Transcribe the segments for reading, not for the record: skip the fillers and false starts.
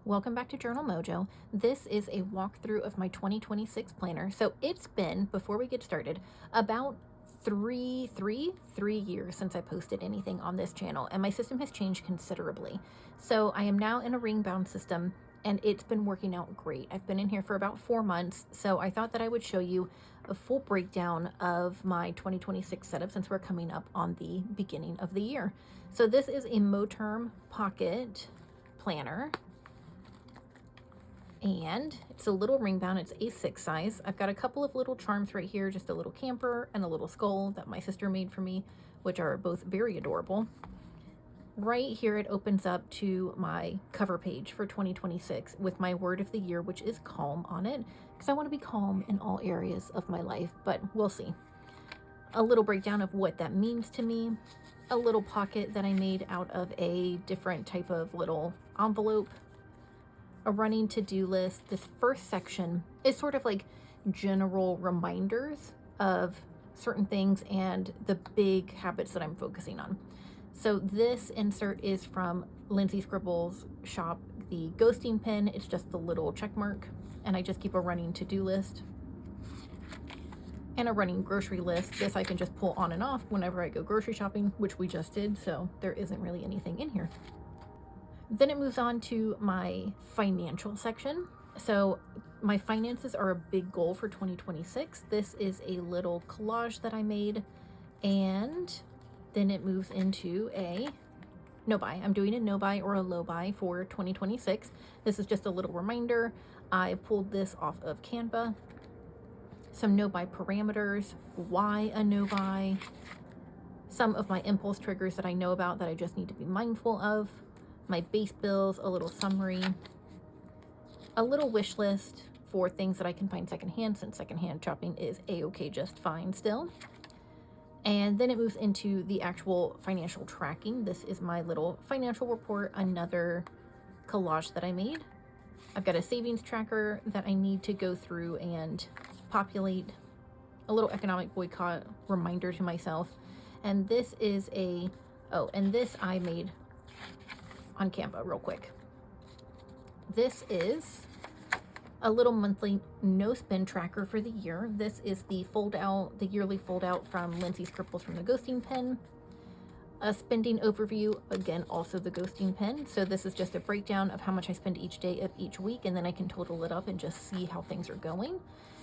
Welcome back to Journal Mojo. This is a walkthrough of my 2026 planner. So it's been, before we get started, about three years since I posted anything on this channel, and my system has changed considerably. So I am now in a ring bound system, and it's been working out great. I've been in here for about 4 months, so I thought that I would show you a full breakdown of my 2026 setup since we're coming up on the beginning of the year. So this is a Moterm Pocket planner, and it's a little ring bound. It's A6 size. I've got a couple of little charms right here, just a little camper and a little skull that my sister made for me, which are both very adorable. Right here it opens up to my cover page for 2026 with my word of the year, which is calm, on it, because I want to be calm in all areas of my life, but we'll see. A little breakdown of what that means to me, a little pocket that I made out of a different type of little envelope, a running to-do list. This first section is sort of like general reminders of certain things and the big habits that I'm focusing on. So this insert is from Lindsay Scribble's shop, the ghosting pen. It's just the little check mark, and I just keep a running to-do list and a running grocery list. This I can just pull on and off whenever I go grocery shopping, which we just did, so there isn't really anything in here. Then it moves on to my financial section. So my finances are a big goal for 2026. This is a little collage that I made, and then it moves into a no buy. I'm doing a no buy or a low buy for 2026. This is just a little reminder. I pulled this off of Canva. Some no buy parameters, why a no buy, some of my impulse triggers that I know about that I just need to be mindful of, my base bills, a little summary, a little wish list for things that I can find secondhand, since secondhand shopping is a-okay just fine still. And then it moves into the actual financial tracking. This is my little financial report, another collage that I made. I've got a savings tracker that I need to go through and populate, a little economic boycott reminder to myself. And this is and this I made on Canva real quick. This is a little monthly no spend tracker for the year. This is the yearly fold out from Lindsay Scribbles from the ghosting pen. A spending overview, again, also the ghosting pen. So this is just a breakdown of how much I spend each day of each week, and then I can total it up and just see how things are going.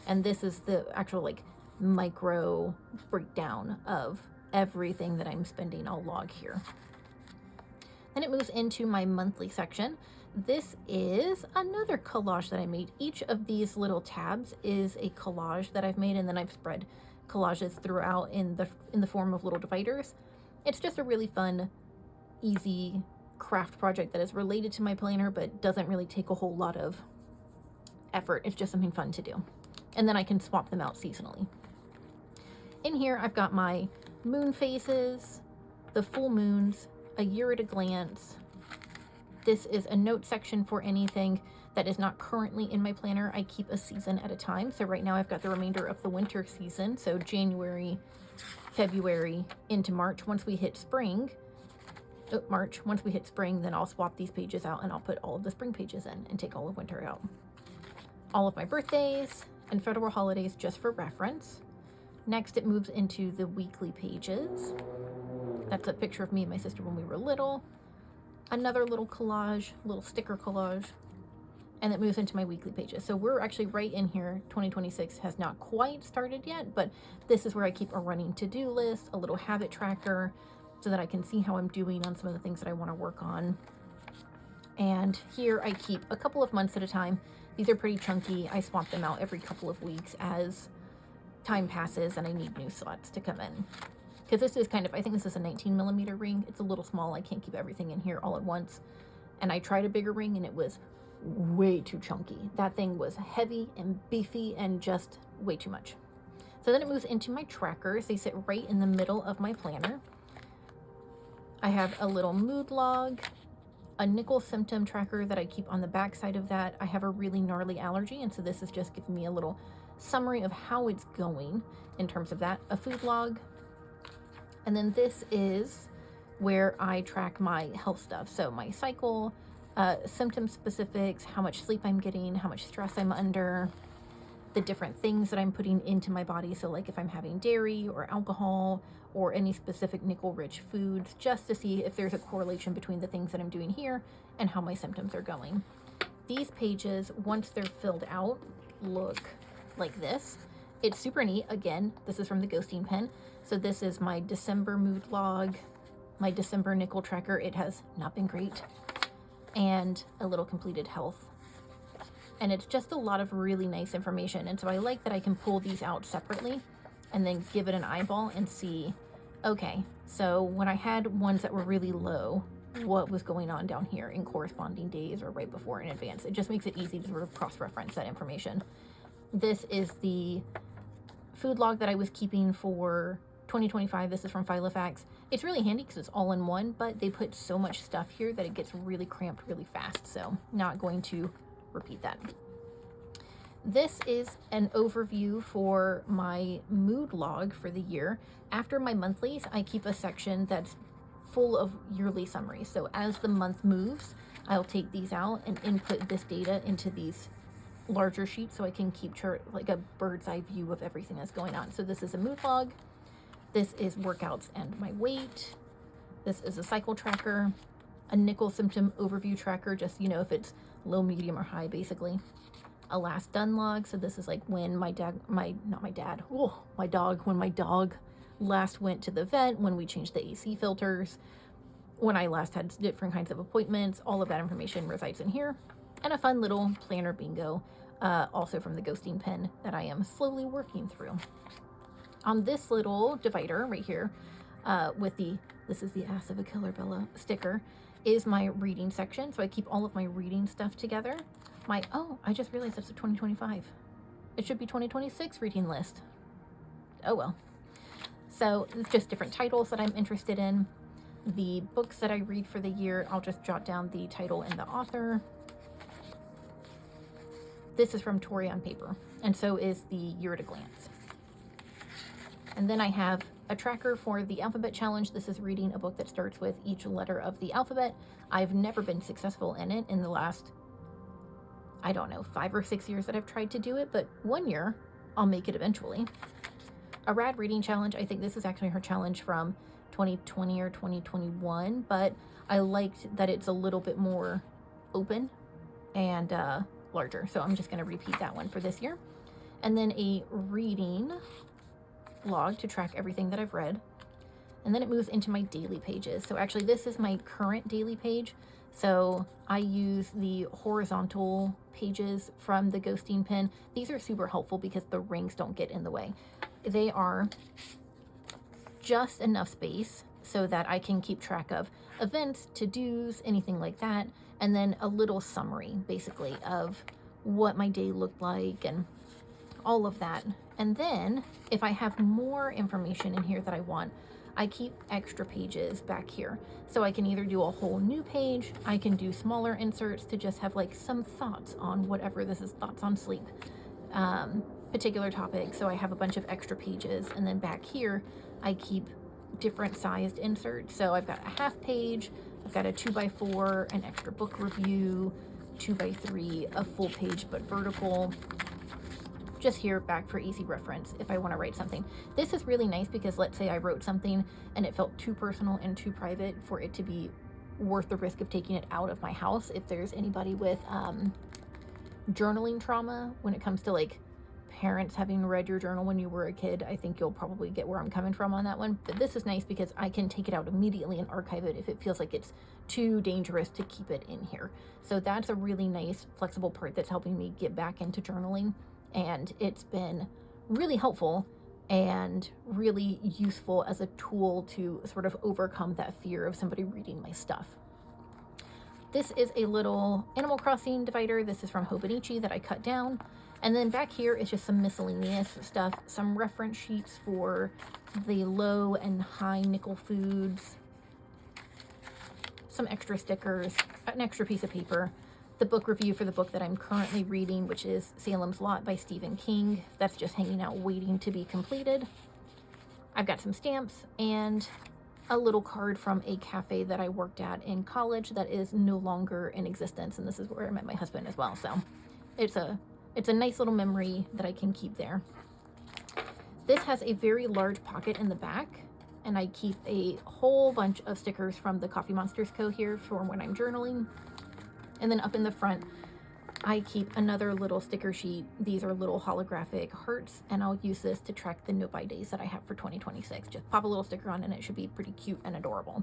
And this is the actual like micro breakdown of everything that I'm spending. I'll log here. Then it moves into my monthly section. This is another collage that I made. Each of these little tabs is a collage that I've made, and then I've spread collages throughout in the form of little dividers. It's just a really fun, easy craft project that is related to my planner, but doesn't really take a whole lot of effort. It's just something fun to do. And then I can swap them out seasonally. In here, I've got my moon phases, the full moons, a year at a glance. This is a note section for anything that is not currently in my planner. I keep a season at a time. So right now I've got the remainder of the winter season. So January, February into March. Once we hit spring, then I'll swap these pages out and I'll put all of the spring pages in and take all of winter out. All of my birthdays and federal holidays just for reference. Next, it moves into the weekly pages. That's a picture of me and my sister when we were little. Another little collage, little sticker collage. And it moves into my weekly pages. So we're actually right in here. 2026 has not quite started yet, but this is where I keep a running to-do list, a little habit tracker, so that I can see how I'm doing on some of the things that I want to work on. And here I keep a couple of months at a time. These are pretty chunky. I swap them out every couple of weeks as time passes and I need new slots to come in. Because this is I think this is a 19mm ring. It's a little small. I can't keep everything in here all at once. And I tried a bigger ring and it was way too chunky. That thing was heavy and beefy and just way too much. So then it moves into my trackers. They sit right in the middle of my planner. I have a little mood log, a nickel symptom tracker that I keep on the back side of that. I have a really gnarly allergy, and so this is just giving me a little summary of how it's going in terms of that. A food log. And then this is where I track my health stuff. So my cycle, symptom specifics, how much sleep I'm getting, how much stress I'm under, the different things that I'm putting into my body. So like if I'm having dairy or alcohol or any specific nickel-rich foods, just to see if there's a correlation between the things that I'm doing here and how my symptoms are going. These pages, once they're filled out, look like this. It's super neat. Again, this is from the ghosting pen. So this is my December mood log, my December nickel tracker. It has not been great. And a little completed health. And it's just a lot of really nice information. And so I like that I can pull these out separately and then give it an eyeball and see, okay, so when I had ones that were really low, what was going on down here in corresponding days or right before in advance. It just makes it easy to sort of cross-reference that information. This is the food log that I was keeping for 2025. This is from Filofax. It's really handy because it's all in one, but they put so much stuff here that it gets really cramped really fast. So not going to repeat that. This is an overview for my mood log for the year. After my monthlies, I keep a section that's full of yearly summaries. So as the month moves, I'll take these out and input this data into these larger sheets so I can keep like a bird's eye view of everything that's going on. So this is a mood log. This is workouts and my weight. This is a cycle tracker, a nickel symptom overview tracker, just, you know, if it's low, medium, or high, basically. A last done log. So this is like when my dog, when my dog last went to the vet, when we changed the AC filters, when I last had different kinds of appointments. All of that information resides in here. And a fun little planner bingo, also from the ghosting pen that I am slowly working through. On this little divider right here, with the "This is the ass of a killer Bella" sticker, is my reading section. So I keep all of my reading stuff together. I just realized it's a 2025. It should be 2026 reading list. Oh well. So it's just different titles that I'm interested in. The books that I read for the year, I'll just jot down the title and the author. This is from Tori on paper, and so is the year at a glance. And then I have a tracker for the alphabet challenge. This is reading a book that starts with each letter of the alphabet. I've never been successful in it in the last, 5 or 6 years that I've tried to do it, but 1 year I'll make it eventually. A rad reading challenge. I think this is actually her challenge from 2020 or 2021, but I liked that it's a little bit more open and larger. So I'm just going to repeat that one for this year. And then a reading log to track everything that I've read. And then it moves into my daily pages. So actually this is my current daily page. So I use the horizontal pages from the ghosting pen. These are super helpful because the rings don't get in the way. They are just enough space so that I can keep track of events, to-dos, anything like that. And then a little summary basically of what my day looked like and all of that. And then if I have more information in here that I want, I keep extra pages back here. So I can either do a whole new page, I can do smaller inserts to just have like some thoughts on whatever this is, thoughts on sleep, particular topic. So I have a bunch of extra pages. And then back here, I keep different sized inserts. So I've got a half page, I've got a 2x4, an extra book review, 2x3, a full page but vertical. Just here back for easy reference if I want to write something. This is really nice because let's say I wrote something and it felt too personal and too private for it to be worth the risk of taking it out of my house. If there's anybody with journaling trauma when it comes to like parents having read your journal when you were a kid, I think you'll probably get where I'm coming from on that one. But this is nice because I can take it out immediately and archive it if it feels like it's too dangerous to keep it in here. So that's a really nice flexible part that's helping me get back into journaling. And it's been really helpful and really useful as a tool to sort of overcome that fear of somebody reading my stuff. This is a little Animal Crossing divider. This is from Hobonichi that I cut down. And then back here is just some miscellaneous stuff, some reference sheets for the low and high nickel foods, some extra stickers, an extra piece of paper, the book review for the book that I'm currently reading, which is Salem's Lot by Stephen King. That's just hanging out waiting to be completed. I've got some stamps and a little card from a cafe that I worked at in college that is no longer in existence, and this is where I met my husband as well. So it's a nice little memory that I can keep there. This has a very large pocket in the back, and I keep a whole bunch of stickers from the Coffee Monsters Co. here for when I'm journaling. And then up in the front, I keep another little sticker sheet. These are little holographic hearts, and I'll use this to track the no-buy days that I have for 2026. Just pop a little sticker on and it should be pretty cute and adorable.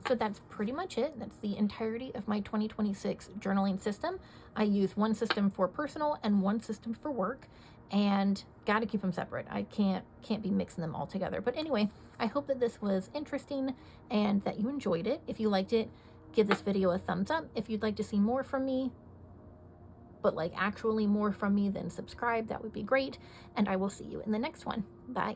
So that's pretty much it. That's the entirety of my 2026 journaling system. I use one system for personal and one system for work, and got to keep them separate. I can't be mixing them all together. But anyway, I hope that this was interesting and that you enjoyed it. If you liked it, give this video a thumbs up. If you'd like to see more from me, but like actually more from me, then subscribe. That would be great. And I will see you in the next one. Bye.